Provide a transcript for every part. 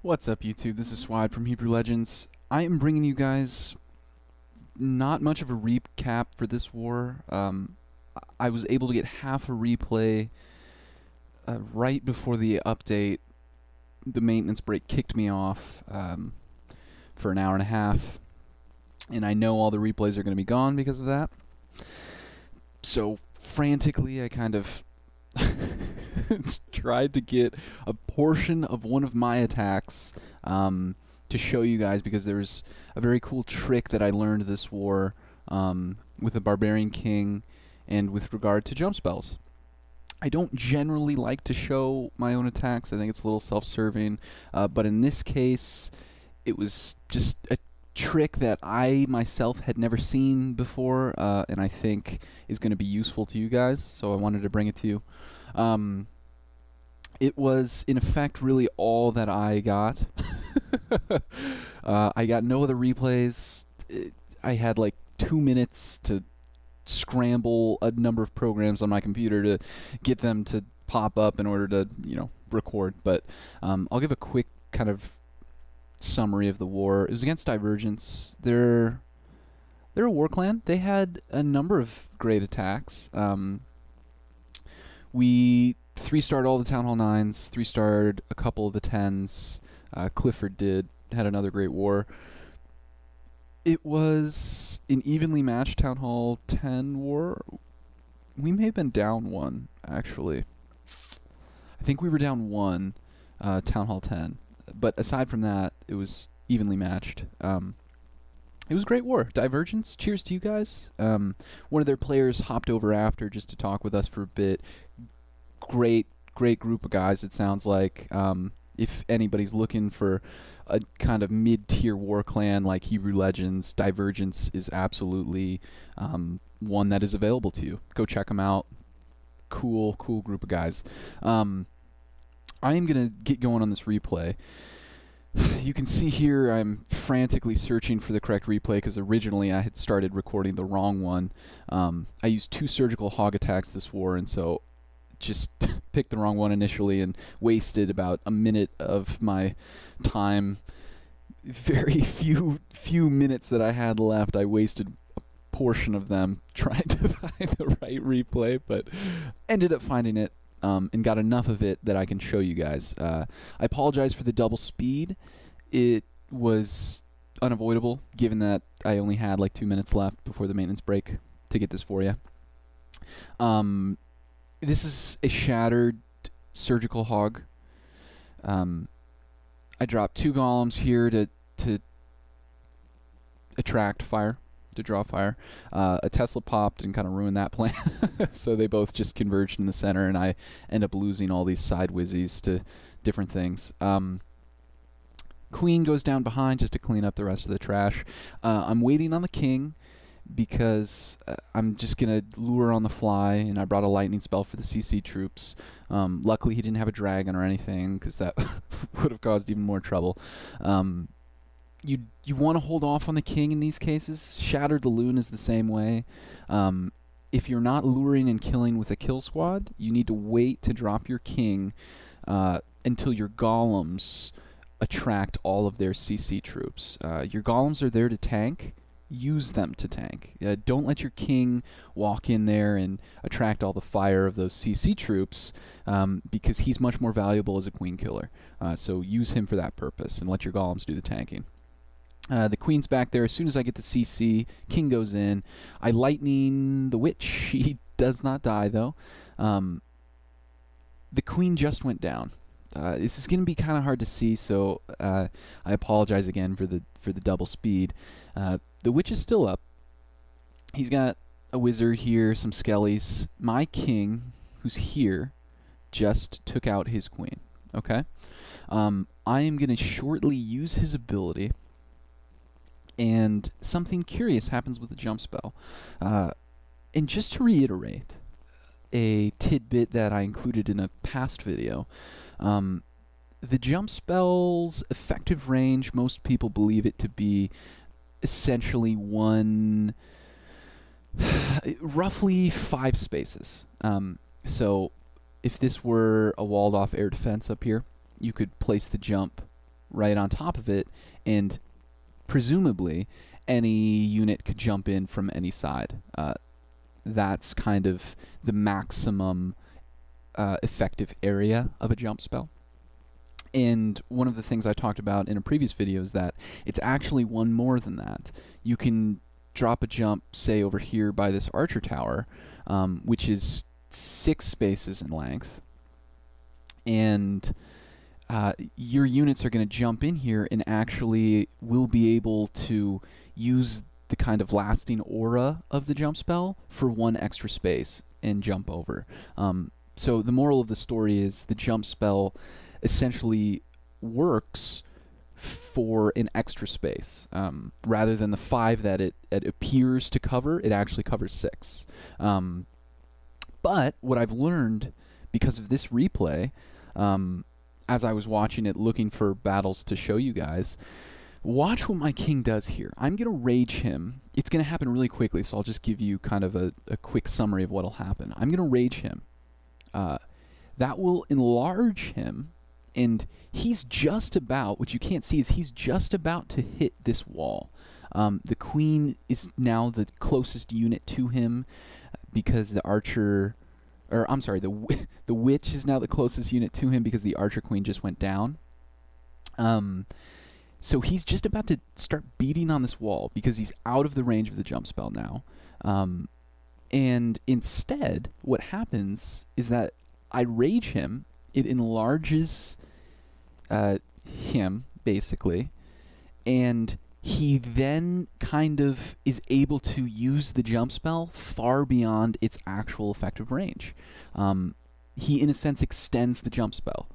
What's up, YouTube? This is Swad from Hebrew Legends. I am bringing you guys not much of a recap for this war. I was able to get half a replay right before the update. The maintenance break kicked me off for an hour and a half, and I know all the replays are going to be gone because of that. So frantically, I kind of tried to get a portion of one of my attacks to show you guys, because there's a very cool trick that I learned this war with the Barbarian King and with regard to jump spells. I don't generally like to show my own attacks. I think it's a little self-serving, but in this case it was just a trick that I myself had never seen before, and I think is going to be useful to you guys, so I wanted to bring it to you. It was, in effect, really all that I got. I got no other replays. I had like 2 minutes to scramble a number of programs on my computer to get them to pop up in order to, record. But I'll give a quick kind of summary of the war. It was against Divergence. They're a war clan. They had a number of great attacks. We 3-starred all the Town Hall 9s, 3-starred a couple of the 10s. Clifford had another great war. It was an evenly matched Town Hall 10 war. We may have been down one, actually. I think we were down one, Town Hall 10. But aside from that, it was evenly matched. It was a great war. Divergence, cheers to you guys. One of their players hopped over after just to talk with us for a bit. Great group of guys, it sounds like. If anybody's looking for a kind of mid-tier war clan like Hebrew Legends, Divergence is absolutely one that is available to you. Go check them out. Cool group of guys. I am going to get going on this replay. You can see here I'm frantically searching for the correct replay, because originally I had started recording the wrong one. I used 2 surgical hog attacks this war, and so just picked the wrong one initially and wasted about a minute of my time. Very few minutes that I had left, I wasted a portion of them trying to find the right replay, but ended up finding it. And got enough of it that I can show you guys. I apologize for the double speed. It was unavoidable, given that I only had like 2 minutes left before the maintenance break to get this for you. This is a shattered surgical hog. I dropped 2 golems here to attract fire, to draw fire. A Tesla popped and kind of ruined that plan. So they both just converged in the center, and I end up losing all these side whizzies to different things. Queen goes down behind just to clean up the rest of the trash. I'm waiting on the king, because I'm just going to lure on the fly, and I brought a lightning spell for the CC troops. Luckily he didn't have a dragon or anything, because that would have caused even more trouble. You want to hold off on the king in these cases. Shattered the loon is the same way. If you're not luring and killing with a kill squad, you need to wait to drop your king until your golems attract all of their CC troops. Your golems are there to tank. Use them to tank. Don't let your king walk in there and attract all the fire of those CC troops, because he's much more valuable as a queen killer. So use him for that purpose and let your golems do the tanking. The queen's back there. As soon as I get the CC, king goes in. I lightning the witch. She does not die, though. The queen just went down. This is going to be kind of hard to see, so I apologize again for the double speed. The witch is still up. He's got a wizard here, some skellies. My king, who's here, just took out his queen. Okay? I am going to shortly use his ability, and something curious happens with the jump spell. And just to reiterate a tidbit that I included in a past video, the jump spell's effective range, most people believe it to be essentially roughly 5 spaces. So if this were a walled off air defense up here, you could place the jump right on top of it, and presumably any unit could jump in from any side. That's kind of the maximum effective area of a jump spell. And one of the things I talked about in a previous video is that it's actually one more than that. You can drop a jump, say, over here by this archer tower, which is 6 spaces in length, and your units are going to jump in here and actually will be able to use the kind of lasting aura of the jump spell for 1 extra space and jump over. So the moral of the story is the jump spell essentially works for an extra space. Rather than the 5 that it appears to cover, it actually covers 6. But what I've learned because of this replay, as I was watching it looking for battles to show you guys, watch what my king does here. I'm going to rage him. It's going to happen really quickly, so I'll just give you kind of a quick summary of what will happen. I'm going to rage him. That will enlarge him, and he's just about, what you can't see is he's just about to hit this wall. The queen is now the closest unit to him because the archer, or I'm sorry, the witch is now the closest unit to him because the archer queen just went down. So he's just about to start beating on this wall because he's out of the range of the jump spell now. And instead, what happens is that I rage him. It enlarges him, basically, and he then kind of is able to use the jump spell far beyond its actual effective range. He, in a sense, extends the jump spell.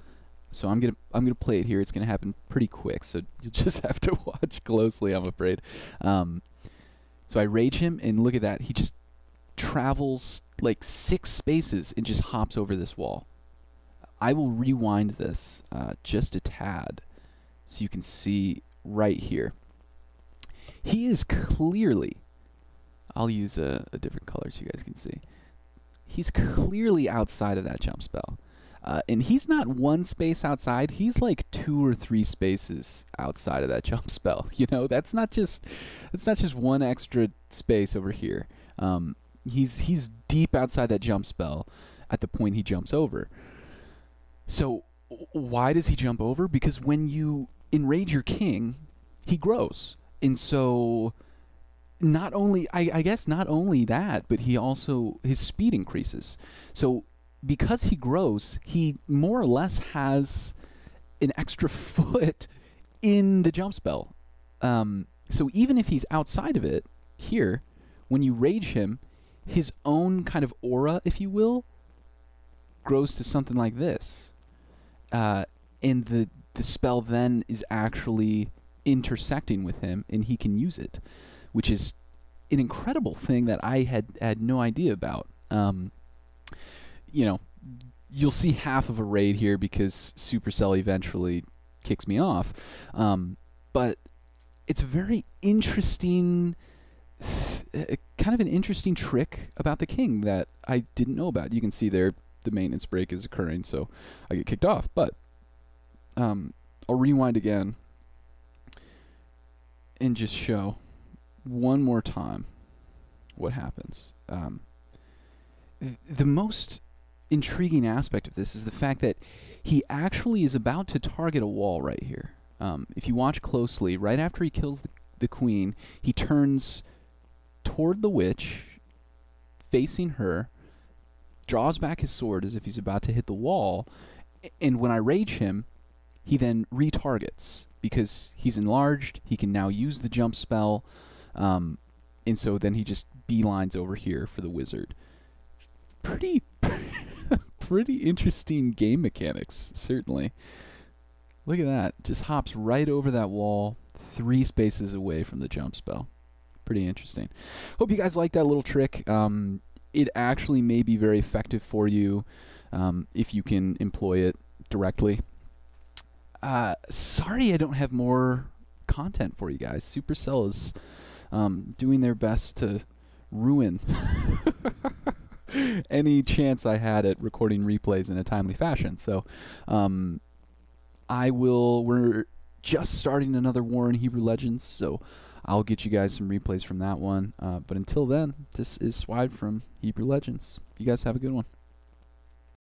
So I'm gonna play it here. It's gonna happen pretty quick, so you'll just have to watch closely, I'm afraid. So I rage him, and look at that. He just travels like 6 spaces and just hops over this wall. I will rewind this just a tad so you can see right here. He is clearly, I'll use a different color so you guys can see. He's clearly outside of that jump spell. And he's not 1 space outside, he's like 2 or 3 spaces outside of that jump spell. You know, that's not just 1 extra space over here. He's deep outside that jump spell at the point he jumps over. So why does he jump over? Because when you enrage your king, he grows. And so not only, I guess not only that, but he also, his speed increases. So because he grows, he more or less has an extra foot in the jump spell. So even if he's outside of it, here, when you rage him, his own kind of aura, if you will, grows to something like this. And the spell then is actually intersecting with him, and he can use it, which is an incredible thing that I had no idea about. You know, you'll see half of a raid here because Supercell eventually kicks me off. But it's a very interesting, kind of an interesting trick about the king that I didn't know about. You can see there the maintenance break is occurring, so I get kicked off. But I'll rewind again and just show one more time what happens. The most intriguing aspect of this is the fact that he actually is about to target a wall right here. If you watch closely, right after he kills the queen, he turns toward the witch, facing her, draws back his sword as if he's about to hit the wall, and when I rage him, he then retargets. Because he's enlarged, he can now use the jump spell, and so then he just beelines over here for the wizard. Pretty interesting game mechanics, certainly. Look at that. Just hops right over that wall, 3 spaces away from the jump spell. Pretty interesting. Hope you guys like that little trick. It actually may be very effective for you if you can employ it directly. Sorry I don't have more content for you guys. Supercell is doing their best to ruin any chance I had at recording replays in a timely fashion. So we're just starting another war in Hebrew Legends, so I'll get you guys some replays from that one. But until then, this is Swide from Hebrew Legends. You guys have a good one.